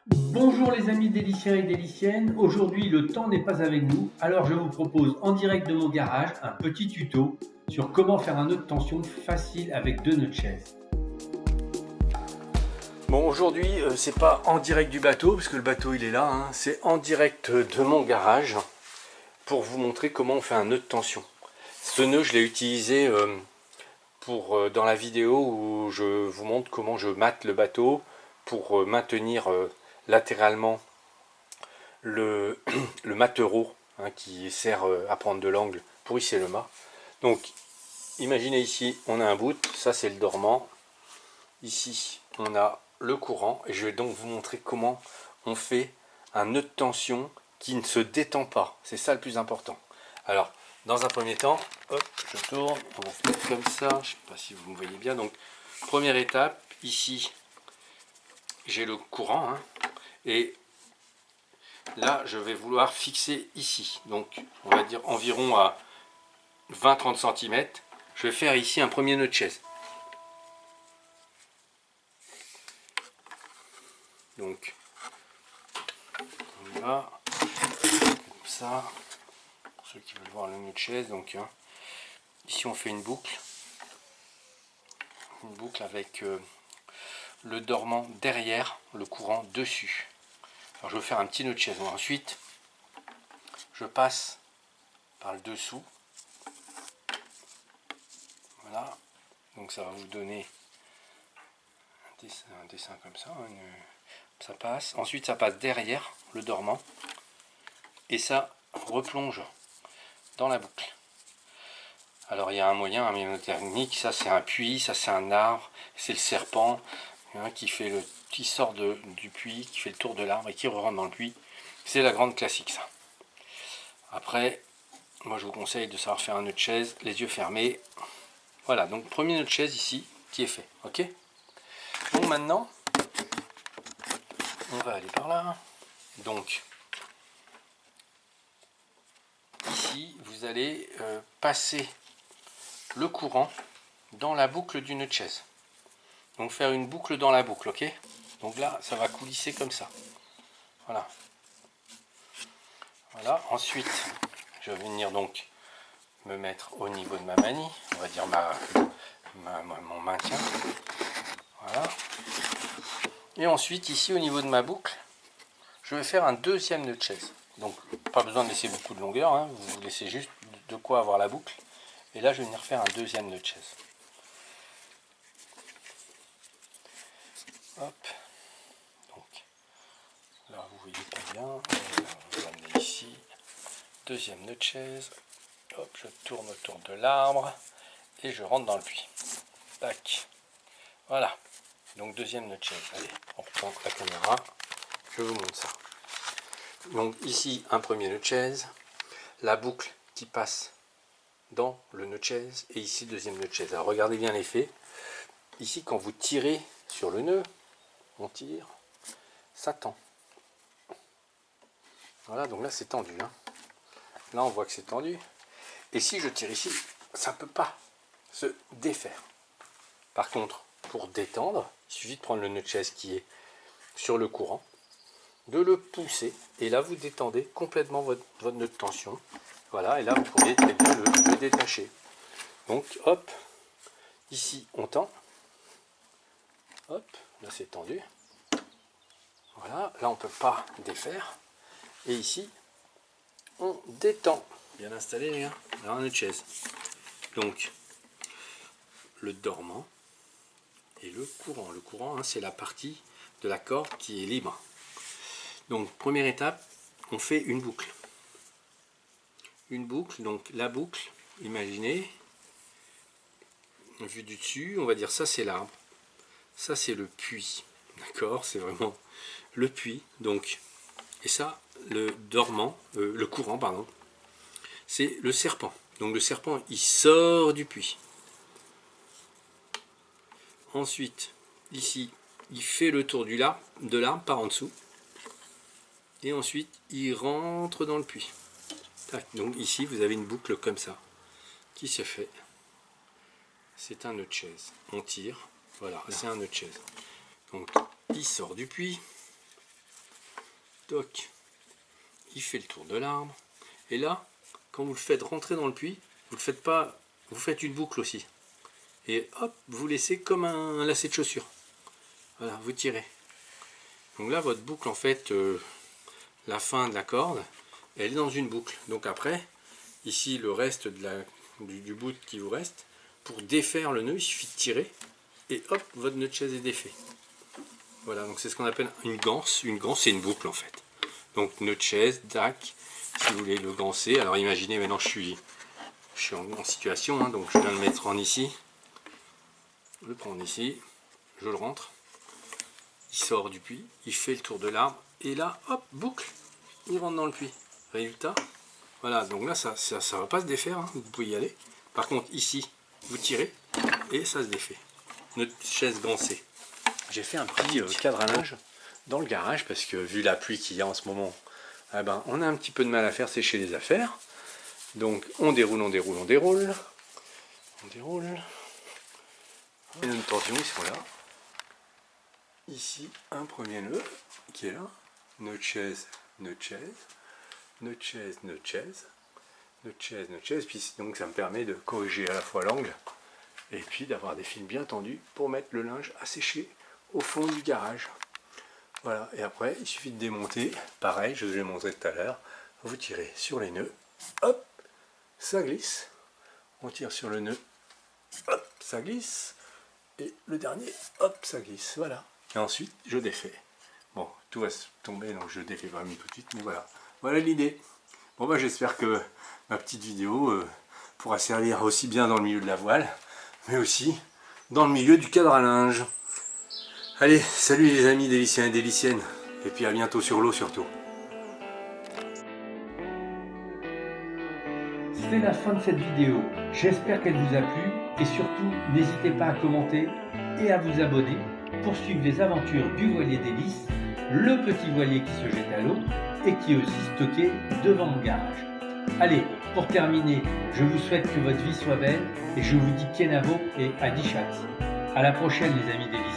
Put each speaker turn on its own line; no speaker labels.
Bonjour les amis déliciens et déliciennes, aujourd'hui le temps n'est pas avec nous, alors je vous propose en direct de mon garage un petit tuto sur comment faire un nœud de tension facile avec deux nœuds de chaise.
Bon, aujourd'hui c'est pas en direct du bateau parce que le bateau il est là, hein. C'est en direct de mon garage pour vous montrer comment on fait un nœud de tension. Ce nœud je l'ai utilisé dans la vidéo où je vous montre comment je mate le bateau pour maintenir latéralement le, le matereau, hein, qui sert à prendre de l'angle pour hisser le mât. Donc imaginez ici on a un bout, ça c'est le dormant, ici on a le courant et je vais donc vous montrer comment on fait un nœud de tension qui ne se détend pas, c'est ça le plus important. Alors dans un premier temps, hop, je tourne, on va se mettre comme ça, je ne sais pas si vous me voyez bien. Donc première étape, ici j'ai le courant, hein, et là je vais vouloir fixer ici, donc on va dire environ à 20-30 cm. Je vais faire ici un premier nœud de chaise. Donc on y va comme ça, pour ceux qui veulent voir le nœud de chaise. Donc hein, ici on fait une boucle avec le dormant derrière, le courant dessus. Alors je vais faire un petit nœud de chaise. Ensuite je passe par le dessous, voilà, donc ça va vous donner un dessin comme ça, hein, ça passe. Ensuite ça passe derrière le dormant et ça replonge dans la boucle. Alors il y a un moyen, un mémotechnique, ça c'est un puits, ça c'est un arbre, c'est le serpent, hein, qui sort du puits, qui fait le tour de l'arbre et qui rentre dans le puits. C'est la grande classique ça. Après, moi je vous conseille de savoir faire un nœud de chaise, les yeux fermés. Voilà, donc premier nœud de chaise ici qui est fait, ok. Bon, maintenant, on va aller par là. Donc, ici, vous allez passer le courant dans la boucle du nœud de chaise. Donc faire une boucle dans la boucle, ok. Donc là, ça va coulisser comme ça. Voilà. Voilà. Ensuite, je vais venir donc me mettre au niveau de ma manie, on va dire mon maintien. Voilà. Et ensuite, ici, au niveau de ma boucle, je vais faire un deuxième nœud de chaise. Donc, pas besoin de laisser beaucoup de longueur, hein. Vous laissez juste de quoi avoir la boucle. Et là, je vais venir faire un deuxième nœud de chaise. Hop. Donc, là, vous voyez pas bien. On va l'amener ici. Deuxième nœud de chaise. Hop, je tourne autour de l'arbre et je rentre dans le puits. Tac. Voilà. Donc, deuxième nœud de chaise. Allez, on reprend la caméra. Je vous montre ça. Donc, ici, un premier nœud de chaise. La boucle qui passe dans le nœud de chaise et ici deuxième nœud de chaise. Alors regardez bien l'effet. Ici quand vous tirez sur le nœud, on tire, ça tend. Voilà, donc là c'est tendu, hein. Là on voit que c'est tendu. Et si je tire ici, ça ne peut pas se défaire. Par contre, pour détendre, il suffit de prendre le nœud de chaise qui est sur le courant, de le pousser, et là vous détendez complètement votre nœud de tension. Voilà, et là vous pourrez très bien le détacher. Donc hop, ici on tend, hop, là c'est tendu, voilà, là on ne peut pas défaire, et ici on détend, bien installé les gars, là un nœud de chaise, donc le dormant et le courant, hein, c'est la partie de la corde qui est libre. Donc première étape, on fait une boucle, donc la boucle, imaginez, vue du dessus, on va dire ça c'est l'arbre, ça c'est le puits, d'accord, c'est vraiment le puits, donc, et ça, le dormant, le courant, pardon, c'est le serpent. Donc le serpent, il sort du puits. Ensuite, ici, il fait le tour de l'arbre par en dessous. Et ensuite, il rentre dans le puits. Tac. Donc ici, vous avez une boucle comme ça, qui se fait. C'est un nœud de chaise. On tire, voilà, c'est un nœud de chaise. Donc, il sort du puits. toc, il fait le tour de l'arbre. Et là, quand vous le faites rentrer dans le puits, vous le faites pas, vous faites une boucle aussi. Et hop, vous laissez comme un lacet de chaussure. Voilà, vous tirez. Donc là, votre boucle, en fait, la fin de la corde, elle est dans une boucle. Donc après, ici, le reste du bout qui vous reste, pour défaire le nœud, il suffit de tirer. Et hop, votre nœud de chaise est défait. Voilà, donc c'est ce qu'on appelle une ganse. Une ganse, c'est une boucle, en fait. Donc nœud de chaise, dac, si vous voulez le ganser. Alors imaginez, maintenant je suis en situation, hein, donc je viens de le mettre en ici. Je le prends ici, je le rentre. Il sort du puits, il fait le tour de l'arbre. Et là, hop, boucle, il rentre dans le puits. Résultat, voilà, donc là, ça va pas se défaire, hein, vous pouvez y aller. Par contre, ici, vous tirez et ça se défait. Notre chaise gansée. J'ai fait un petit cadre à linge dans le garage parce que vu la pluie qu'il y a en ce moment, eh ben, on a un petit peu de mal à faire sécher les affaires. Donc on déroule, on déroule, on déroule. On déroule. Et nos torsions, ils sont là. Ici, un premier nœud qui est là. Nœud de chaise, nœud de chaise, nœud de chaise, nœud de chaise, nœud de chaise, nœud de chaise. Puis donc ça me permet de corriger à la fois l'angle et puis d'avoir des fils bien tendus pour mettre le linge à sécher au fond du garage. Voilà, et après il suffit de démonter, pareil, je vous l'ai montré tout à l'heure, vous tirez sur les nœuds, hop, ça glisse, on tire sur le nœud, hop, ça glisse, et le dernier, hop, ça glisse, voilà. Et ensuite, je défais. Bon, tout va se tomber, donc je défais vraiment tout de suite, mais voilà. Voilà l'idée. Bon, bah j'espère que ma petite vidéo pourra servir aussi bien dans le milieu de la voile, mais aussi dans le milieu du cadre à linge. Allez, salut les amis déliciens et déliciennes, et puis à bientôt sur l'eau surtout.
C'est la fin de cette vidéo. J'espère qu'elle vous a plu et surtout, n'hésitez pas à commenter et à vous abonner pour suivre les aventures du voilier d'hélice, le petit voilier qui se jette à l'eau et qui est aussi stocké devant mon garage. Allez, pour terminer, je vous souhaite que votre vie soit belle et je vous dis Kenavo et Adichat. À la prochaine les amis d'hélice.